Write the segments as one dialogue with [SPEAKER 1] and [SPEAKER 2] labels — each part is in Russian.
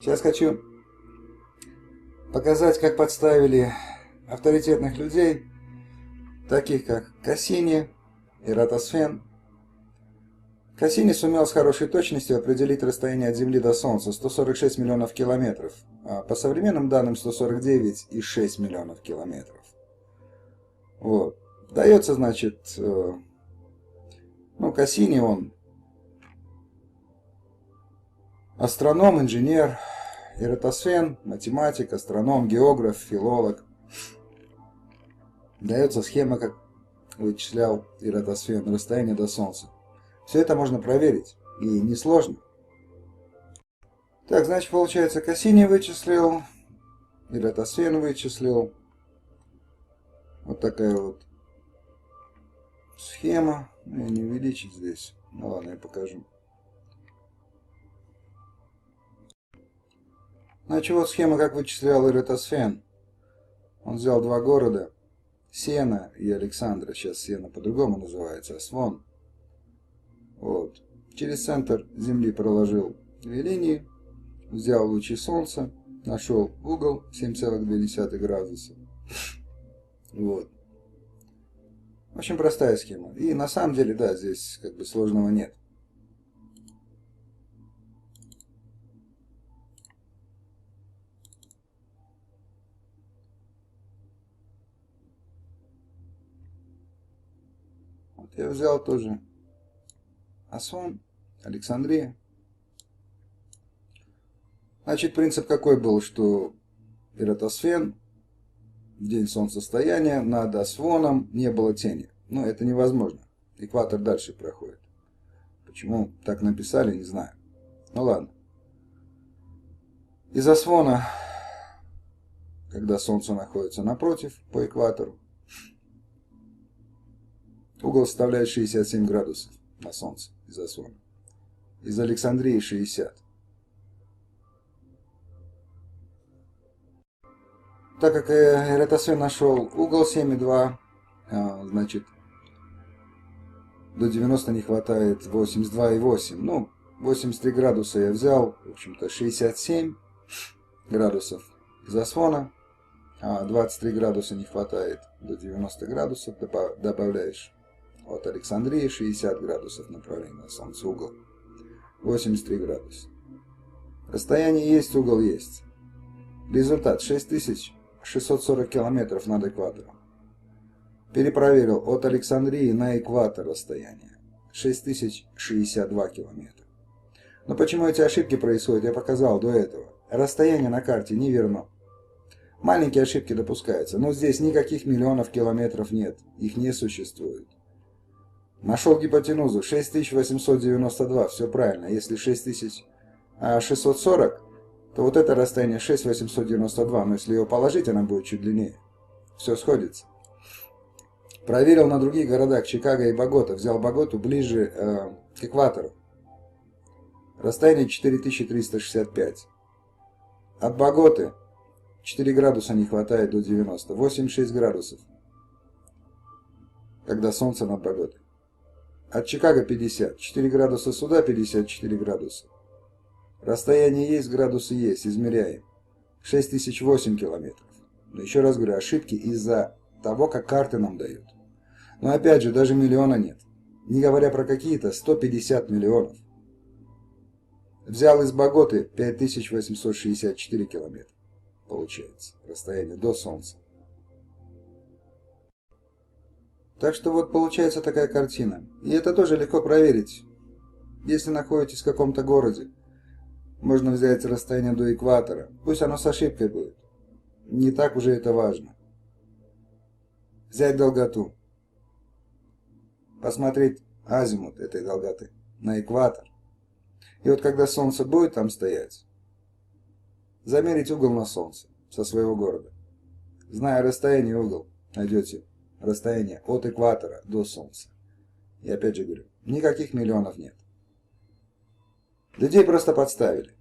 [SPEAKER 1] Сейчас хочу показать, как подставили авторитетных людей, таких как Кассини и Эратосфен. Кассини сумел с хорошей точностью определить расстояние от Земли до Солнца 146 миллионов километров, а по современным данным 149,6 миллионов километров. Вот. Дается, значит, Кассини, он астроном, инженер, Эратосфен, математик, астроном, географ, филолог. Дается схема, как вычислял Эратосфен расстояние до Солнца. Все это можно проверить, и несложно. Так, значит, получается, Кассини вычислил, Эратосфен вычислил. Вот такая вот схема. Я не увеличить здесь. Ну ладно, я покажу. Значит, вот схема, как вычислял Эратосфен. Он взял два города, Сена и Александра. Сейчас Сена по-другому называется, а Свон. Вот. Через центр Земли проложил две линии, взял лучи Солнца, нашел угол 7,2 градуса. Вот. Очень простая схема. И на самом деле, да, здесь как бы сложного нет. Вот я взял тоже Асван, Александрия. Значит, принцип какой был, что Эратосфен в день солнцестояния над Асвоном не было тени. Но это невозможно. Экватор дальше проходит. Почему так написали, не знаю. Ну ладно. Из Асвона, когда солнце находится напротив, по экватору, угол составляет 67 градусов на солнце из Асвона. Из Александрии 60. Так как Эратосфен нашел угол 7,2, значит, до 90 не хватает 82,8. Ну, 83 градуса я взял, в общем-то, 67 градусов из Асвона, а 23 градуса не хватает до 90 градусов, добавляешь от Александрии 60 градусов направления на Солнце, угол 83 градуса. Расстояние есть, угол есть. Результат 6640 километров над экватором. Перепроверил от Александрии на экватор расстояние 6062 километра. Но почему эти ошибки происходят, я показал до этого. Расстояние на карте неверно. Маленькие ошибки допускаются, но здесь никаких миллионов километров нет, их не существует. Нашел гипотенузу 6892, все правильно. Если 6640, то вот это расстояние 6892, но если его положить, она будет чуть длиннее. Все сходится. Проверил на других городах, Чикаго и Богота. Взял Боготу ближе к экватору. Расстояние 4365. От Боготы 4 градуса не хватает до 90. 86 градусов, когда солнце над Боготой. От Чикаго 50. 4 градуса сюда, 54 градуса. Расстояние есть, градусы есть, измеряем. 6008 километров. Но еще раз говорю, ошибки из-за того, как карты нам дают. Но опять же, даже миллиона нет. Не говоря про какие-то 150 миллионов. Взял из Боготы 5864 километра. Получается, расстояние до Солнца. Так что вот получается такая картина. И это тоже легко проверить. Если находитесь в каком-то городе, можно взять расстояние до экватора. Пусть оно с ошибкой будет. Не так уже это важно. Взять долготу. Посмотреть азимут этой долготы на экватор. И вот когда солнце будет там стоять, замерить угол на солнце со своего города. Зная расстояние и угол, найдете расстояние от экватора до солнца. И опять же говорю, никаких миллионов нет. Людей просто подставили.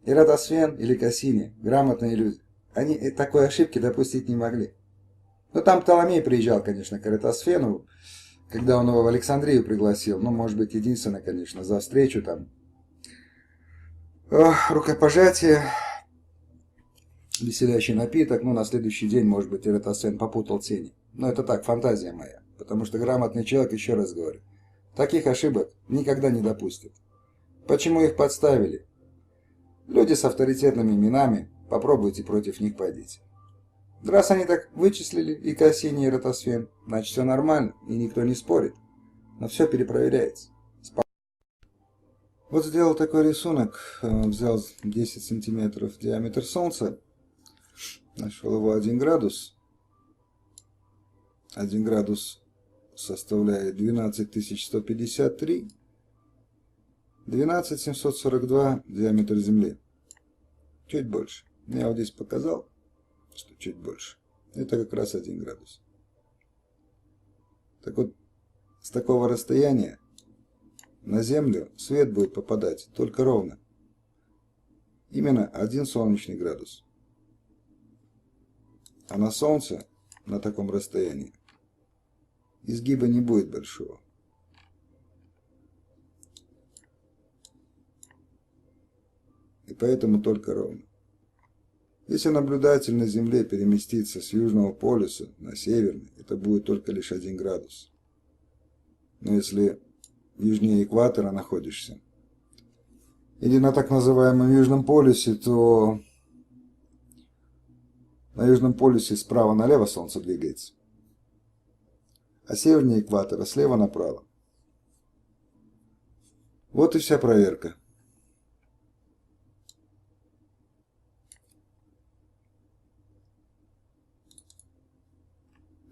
[SPEAKER 1] Эратосфен или Кассини, грамотные люди, они такой ошибки допустить не могли. Ну там Птоломей приезжал, конечно, к Эратосфену, когда он его в Александрию пригласил. Ну, может быть, единственное, конечно, за встречу там. Рукопожатие. веселящий напиток, но на следующий день, может быть, эратосфен попутал тени. Но это так, фантазия моя. Потому что грамотный человек, еще раз говорю, таких ошибок никогда не допустит. Почему их подставили? Люди с авторитетными именами, попробуйте против них пойдите. Раз они так вычислили и Кассини, и эратосфен, значит все нормально, и никто не спорит. Но все перепроверяется. Вот сделал такой рисунок, взял 10 сантиметров диаметр Солнца, нашел его 1 градус. 1 градус составляет 12153, 12742 диаметр Земли. Чуть больше. Я вот здесь показал, что чуть больше. Это как раз 1 градус. Так вот, с такого расстояния на Землю свет будет попадать только ровно. Именно 1 солнечный градус. А на Солнце, на таком расстоянии, изгиба не будет большого. И поэтому только ровно. Если наблюдатель на Земле переместится с Южного полюса на Северный, это будет только лишь 1 градус. Но если южнее экватора находишься, или на так называемом Южном полюсе, то на Южном полюсе справа налево Солнце двигается, а севернее экватора слева направо. Вот и вся проверка.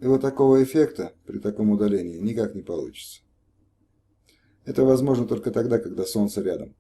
[SPEAKER 1] И вот такого эффекта при таком удалении никак не получится. Это возможно только тогда, когда Солнце рядом.